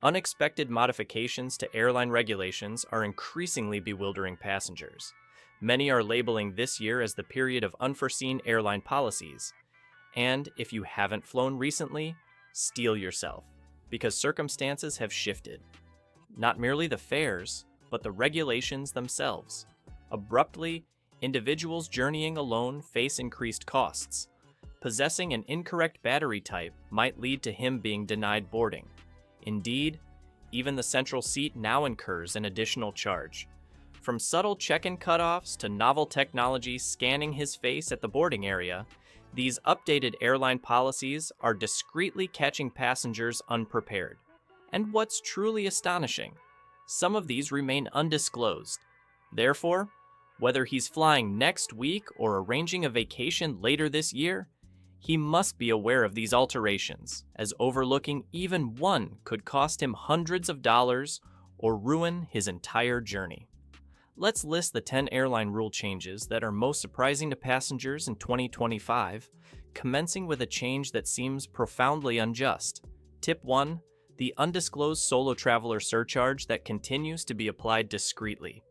Unexpected modifications to airline regulations are increasingly bewildering passengers. Many are labeling this year as the period of unforeseen airline policies. And if you haven't flown recently, steel yourself, because circumstances have shifted. Not merely the fares, but the regulations themselves. Abruptly, individuals journeying alone face increased costs. Possessing an incorrect battery type might lead to him being denied boarding. Indeed, even the central seat now incurs an additional charge. From subtle check-in cutoffs to novel technology scanning his face at the boarding area, these updated airline policies are discreetly catching passengers unprepared. And what's truly astonishing, some of these remain undisclosed. Therefore, whether he's flying next week or arranging a vacation later this year, he must be aware of these alterations, as overlooking even one could cost him hundreds of dollars or ruin his entire journey. Let's list the 10 airline rule changes that are most surprising to passengers in 2025, commencing with a change that seems profoundly unjust. Tip 1. The undisclosed solo traveler surcharge that continues to be applied discreetly.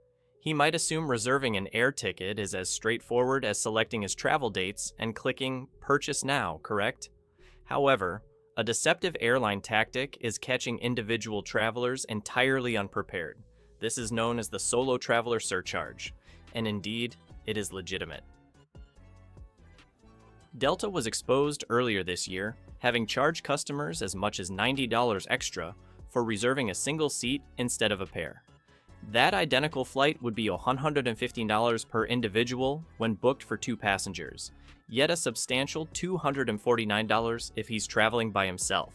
He might assume reserving an air ticket is as straightforward as selecting his travel dates and clicking Purchase Now, correct? However, a deceptive airline tactic is catching individual travelers entirely unprepared. This is known as the solo traveler surcharge, and indeed, it is legitimate. Delta was exposed earlier this year, having charged customers as much as $90 extra for reserving a single seat instead of a pair. That identical flight would be $115 per individual when booked for 2 passengers, yet a substantial $249 if he's traveling by himself.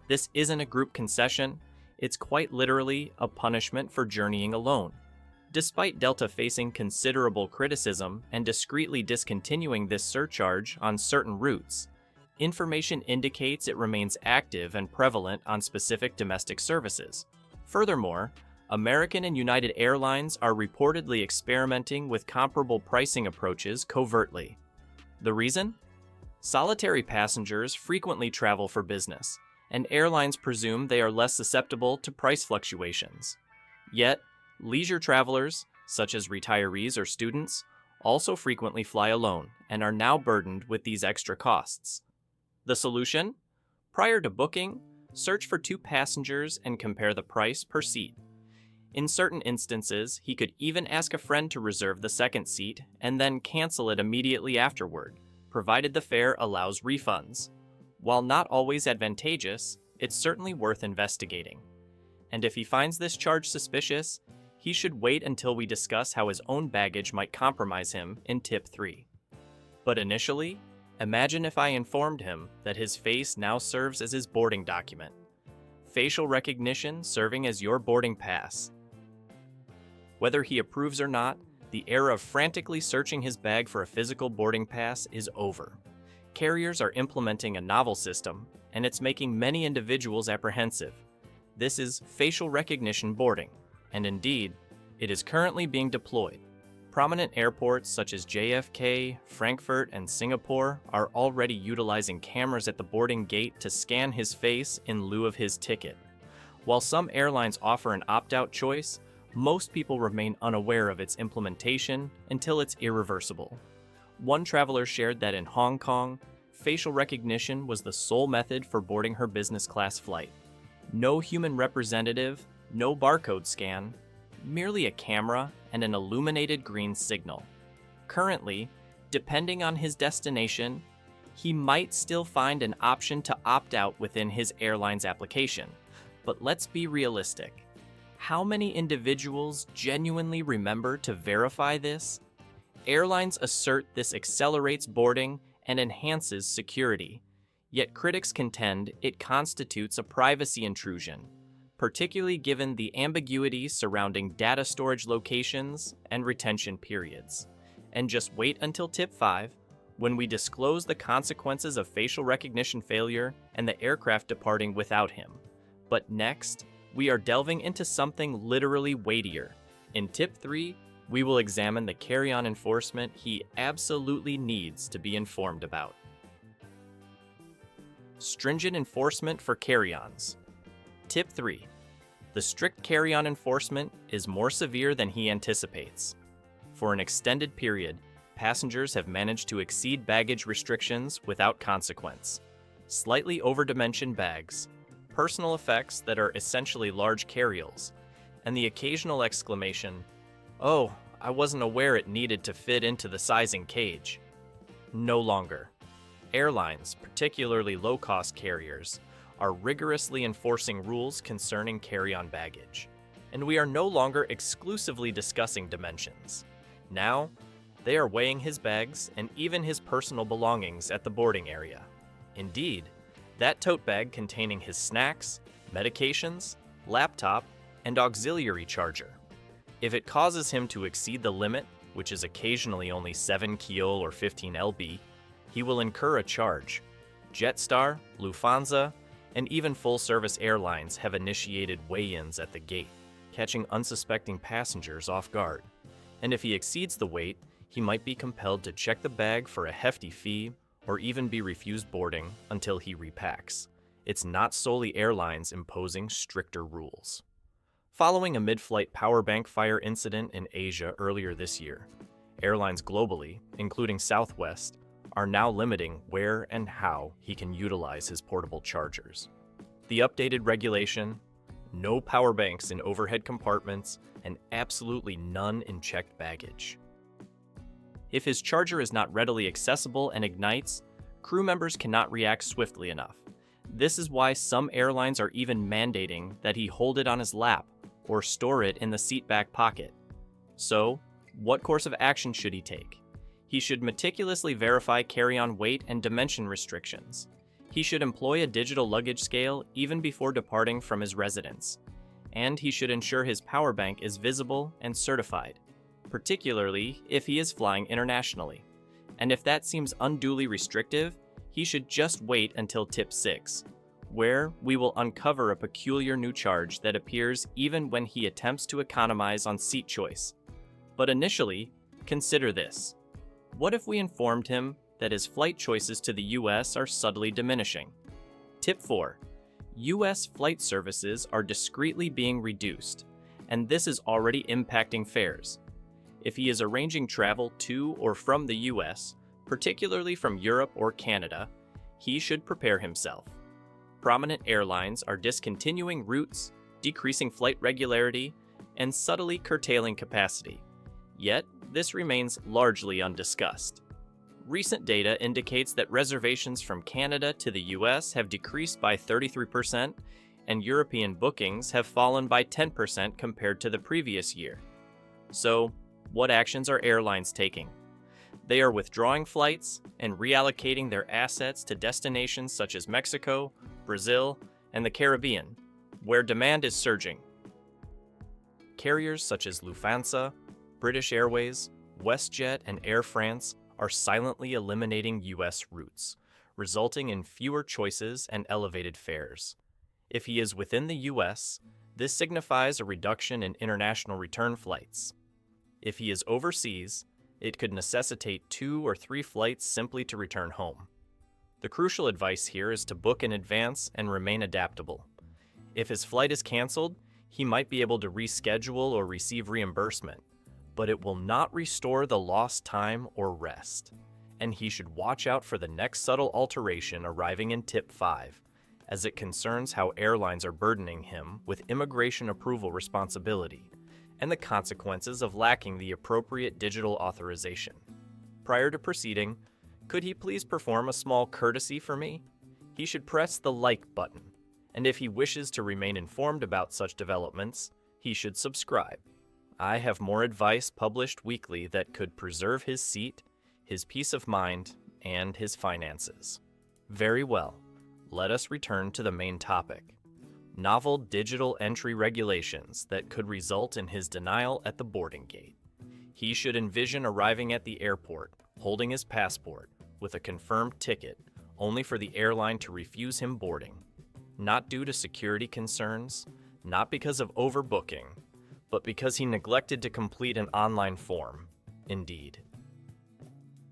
This isn't a group concession, it's quite literally a punishment for journeying alone. Despite Delta facing considerable criticism and discreetly discontinuing this surcharge on certain routes, information indicates it remains active and prevalent on specific domestic services. Furthermore, American and United Airlines are reportedly experimenting with comparable pricing approaches covertly. The reason? Solitary passengers frequently travel for business, and airlines presume they are less susceptible to price fluctuations. Yet, leisure travelers, such as retirees or students, also frequently fly alone and are now burdened with these extra costs. The solution? Prior to booking, search for 2 passengers and compare the price per seat. In certain instances, he could even ask a friend to reserve the second seat and then cancel it immediately afterward, provided the fare allows refunds. While not always advantageous, it's certainly worth investigating. And if he finds this charge suspicious, he should wait until we discuss how his own baggage might compromise him in Tip 3. But initially, imagine if I informed him that his face now serves as his boarding document. Facial recognition serving as your boarding pass. Whether he approves or not, the era of frantically searching his bag for a physical boarding pass is over. Carriers are implementing a novel system, and it's making many individuals apprehensive. This is facial recognition boarding, and indeed, it is currently being deployed. Prominent airports such as JFK, Frankfurt, and Singapore are already utilizing cameras at the boarding gate to scan his face in lieu of his ticket. While some airlines offer an opt-out choice, most people remain unaware of its implementation until it's irreversible. One traveler shared that in Hong Kong, facial recognition was the sole method for boarding her business class flight. No human representative, no barcode scan, merely a camera and an illuminated green signal. Currently, depending on his destination, he might still find an option to opt out within his airline's application. But let's be realistic. How many individuals genuinely remember to verify this? Airlines assert this accelerates boarding and enhances security, yet critics contend it constitutes a privacy intrusion, particularly given the ambiguity surrounding data storage locations and retention periods. And just wait until Tip 5, when we disclose the consequences of facial recognition failure and the aircraft departing without him. But next, we are delving into something literally weightier. In Tip 3, we will examine the carry-on enforcement he absolutely needs to be informed about. Stringent enforcement for carry-ons. Tip 3. The strict carry-on enforcement is more severe than he anticipates. For an extended period, passengers have managed to exceed baggage restrictions without consequence. Slightly over-dimensioned bags, personal effects that are essentially large carry-alls, and the occasional exclamation, "Oh, I wasn't aware it needed to fit into the sizing cage." No longer. Airlines, particularly low-cost carriers, are rigorously enforcing rules concerning carry-on baggage. And we are no longer exclusively discussing dimensions. Now, they are weighing his bags and even his personal belongings at the boarding area. Indeed, that tote bag containing his snacks, medications, laptop, and auxiliary charger. If it causes him to exceed the limit, which is occasionally only 7 kilo or 15 lb, he will incur a charge. Jetstar, Lufthansa, and even full-service airlines have initiated weigh-ins at the gate, catching unsuspecting passengers off guard. And if he exceeds the weight, he might be compelled to check the bag for a hefty fee or even be refused boarding until he repacks. It's not solely airlines imposing stricter rules. Following a mid-flight power bank fire incident in Asia earlier this year, airlines globally, including Southwest, are now limiting where and how he can utilize his portable chargers. The updated regulation, no power banks in overhead compartments, and absolutely none in checked baggage. If his charger is not readily accessible and ignites, crew members cannot react swiftly enough. This is why some airlines are even mandating that he hold it on his lap or store it in the seat back pocket. So, what course of action should he take? He should meticulously verify carry-on weight and dimension restrictions. He should employ a digital luggage scale even before departing from his residence. And he should ensure his power bank is visible and certified, particularly if he is flying internationally. And if that seems unduly restrictive, he should just wait until tip 6, where we will uncover a peculiar new charge that appears even when he attempts to economize on seat choice. But initially, consider this. What if we informed him that his flight choices to the US are subtly diminishing? Tip 4. US flight services are discreetly being reduced, and this is already impacting fares. If he is arranging travel to or from the US, particularly from Europe or Canada, he should prepare himself. Prominent airlines are discontinuing routes, decreasing flight regularity, and subtly curtailing capacity. Yet, this remains largely undiscussed. Recent data indicates that reservations from Canada to the US have decreased by 33%, and European bookings have fallen by 10% compared to the previous year. So, what actions are airlines taking? They are withdrawing flights and reallocating their assets to destinations such as Mexico, Brazil, and the Caribbean, where demand is surging. Carriers such as Lufthansa, British Airways, WestJet, and Air France are silently eliminating US routes, resulting in fewer choices and elevated fares. If he is within the US, this signifies a reduction in international return flights. If he is overseas, it could necessitate 2 or 3 flights simply to return home. The crucial advice here is to book in advance and remain adaptable. If his flight is canceled, he might be able to reschedule or receive reimbursement, but it will not restore the lost time or rest. And he should watch out for the next subtle alteration arriving in tip 5, as it concerns how airlines are burdening him with immigration approval responsibility and the consequences of lacking the appropriate digital authorization. Prior to proceeding, could he please perform a small courtesy for me? He should press the like button, and if he wishes to remain informed about such developments, he should subscribe. I have more advice published weekly that could preserve his seat, his peace of mind, and his finances. Very well, let us return to the main topic. Novel digital entry regulations that could result in his denial at the boarding gate. He should envision arriving at the airport, holding his passport, with a confirmed ticket, only for the airline to refuse him boarding. Not due to security concerns, not because of overbooking, but because he neglected to complete an online form. Indeed.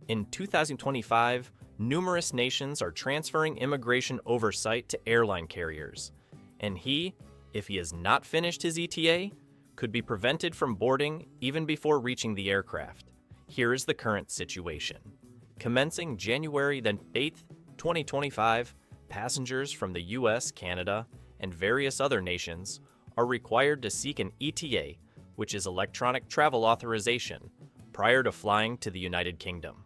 In 2025, numerous nations are transferring immigration oversight to airline carriers, and he If he has not finished his ETA, could be prevented from boarding even before reaching the aircraft. Here is the current situation. Commencing January the 8th, 2025, passengers from the US, Canada, and various other nations are required to seek an ETA, which is electronic travel authorization, prior to flying to the United Kingdom.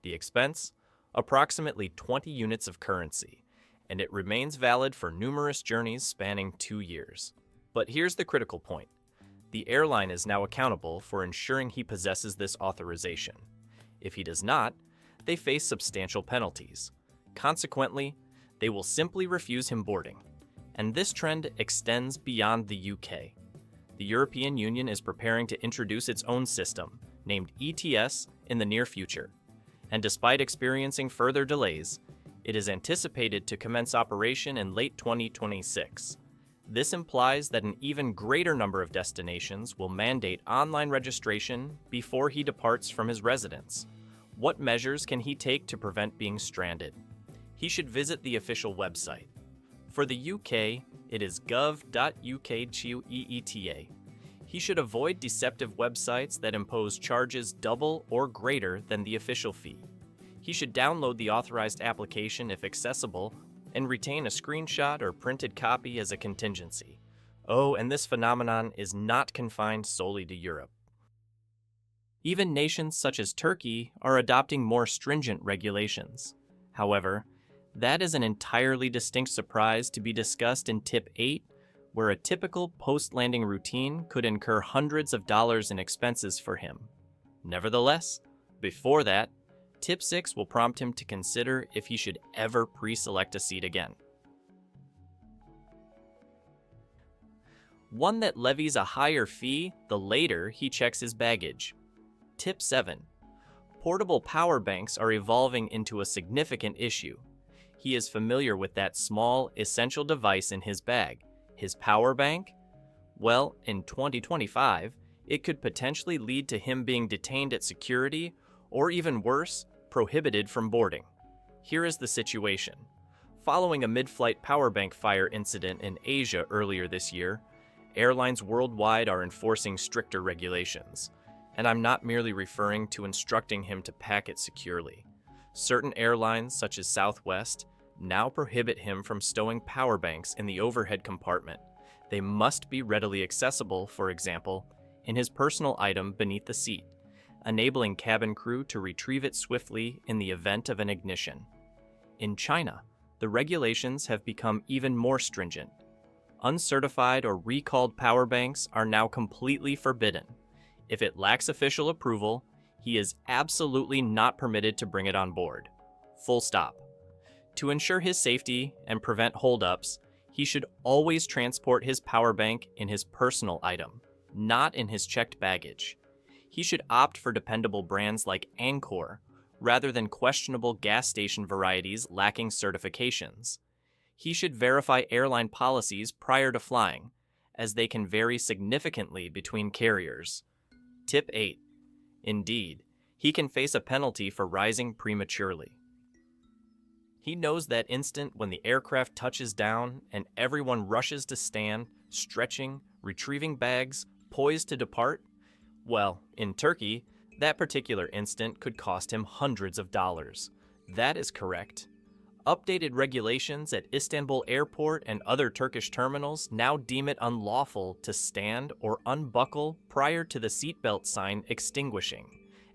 The expense? Approximately 20 units of currency, and it remains valid for numerous journeys spanning 2 years. But here's the critical point. The airline is now accountable for ensuring he possesses this authorization. If he does not, they face substantial penalties. Consequently, they will simply refuse him boarding. And this trend extends beyond the UK. The European Union is preparing to introduce its own system, named ETS, in the near future. And despite experiencing further delays, it is anticipated to commence operation in late 2026. This implies that an even greater number of destinations will mandate online registration before he departs from his residence. What measures can he take to prevent being stranded? He should visit the official website. For the UK, it is gov.uk/EETA. He should avoid deceptive websites that impose charges double or greater than the official fee. He should download the authorized application if accessible and retain a screenshot or printed copy as a contingency. Oh, and this phenomenon is not confined solely to Europe. Even nations such as Turkey are adopting more stringent regulations. However, that is an entirely distinct surprise to be discussed in Tip 8, where a typical post-landing routine could incur hundreds of dollars in expenses for him. Nevertheless, before that, Tip 6 will prompt him to consider if he should ever pre-select a seat again. One that levies a higher fee the later he checks his baggage. Tip 7. Portable power banks are evolving into a significant issue. He is familiar with that small, essential device in his bag, his power bank. Well, in 2025, it could potentially lead to him being detained at security, or even worse, prohibited from boarding. Here is the situation. Following a mid-flight power bank fire incident in Asia earlier this year, airlines worldwide are enforcing stricter regulations. And I'm not merely referring to instructing him to pack it securely. Certain airlines, such as Southwest, now prohibit him from stowing power banks in the overhead compartment. They must be readily accessible, for example, in his personal item beneath the seat, enabling cabin crew to retrieve it swiftly in the event of an ignition. In China, the regulations have become even more stringent. Uncertified or recalled power banks are now completely forbidden. If it lacks official approval, he is absolutely not permitted to bring it on board. Full stop. To ensure his safety and prevent holdups, he should always transport his power bank in his personal item, not in his checked baggage. He should opt for dependable brands like Anchor, rather than questionable gas station varieties lacking certifications. He should verify airline policies prior to flying, as they can vary significantly between carriers. Tip 8. Indeed, he can face a penalty for rising prematurely. He knows that instant when the aircraft touches down and everyone rushes to stand, stretching, retrieving bags, poised to depart? Well, in Turkey, that particular instant could cost him hundreds of dollars. That is correct. Updated regulations at Istanbul Airport and other Turkish terminals now deem it unlawful to stand or unbuckle prior to the seatbelt sign extinguishing,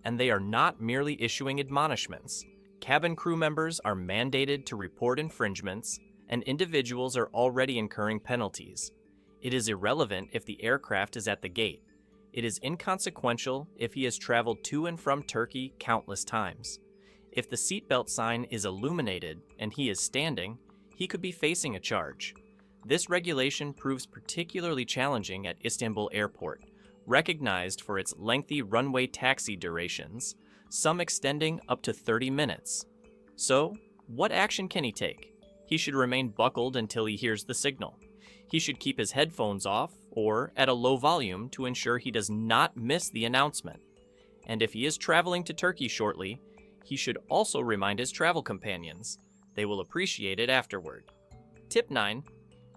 and they are not merely issuing admonishments. Cabin crew members are mandated to report infringements, and individuals are already incurring penalties. It is irrelevant if the aircraft is at the gate. It is inconsequential if he has traveled to and from Turkey countless times. If the seatbelt sign is illuminated and he is standing, he could be facing a charge. This regulation proves particularly challenging at Istanbul Airport, recognized for its lengthy runway taxi durations, some extending up to 30 minutes. So, what action can he take? He should remain buckled until he hears the signal. He should keep his headphones off or at a low volume to ensure he does not miss the announcement. And if he is traveling to Turkey shortly, he should also remind his travel companions. They will appreciate it afterward. Tip 9.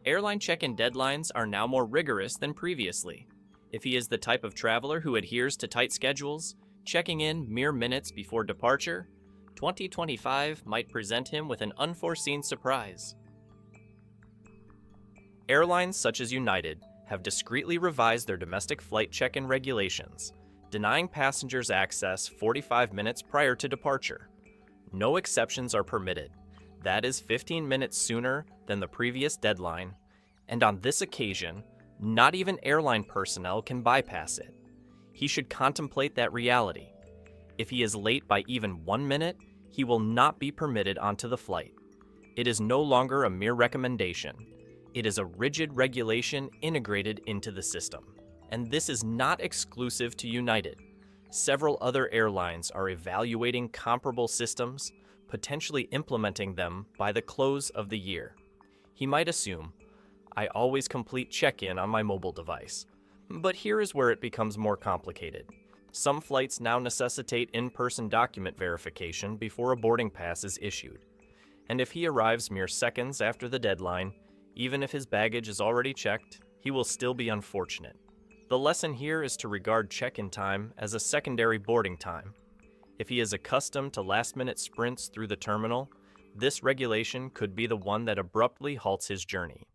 Airline check-in deadlines are now more rigorous than previously. If he is the type of traveler who adheres to tight schedules, checking in mere minutes before departure, 2025 might present him with an unforeseen surprise. Airlines such as United have discreetly revised their domestic flight check-in regulations, denying passengers access 45 minutes prior to departure. No exceptions are permitted. That is 15 minutes sooner than the previous deadline, and on this occasion, not even airline personnel can bypass it. He should contemplate that reality. If he is late by even 1 minute, he will not be permitted onto the flight. It is no longer a mere recommendation. It is a rigid regulation integrated into the system. And this is not exclusive to United. Several other airlines are evaluating comparable systems, potentially implementing them by the close of the year. He might assume, I always complete check-in on my mobile device. But here is where it becomes more complicated. Some flights now necessitate in-person document verification before a boarding pass is issued. And if he arrives mere seconds after the deadline, even if his baggage is already checked, he will still be unfortunate. The lesson here is to regard check-in time as a secondary boarding time. If he is accustomed to last-minute sprints through the terminal, this regulation could be the one that abruptly halts his journey.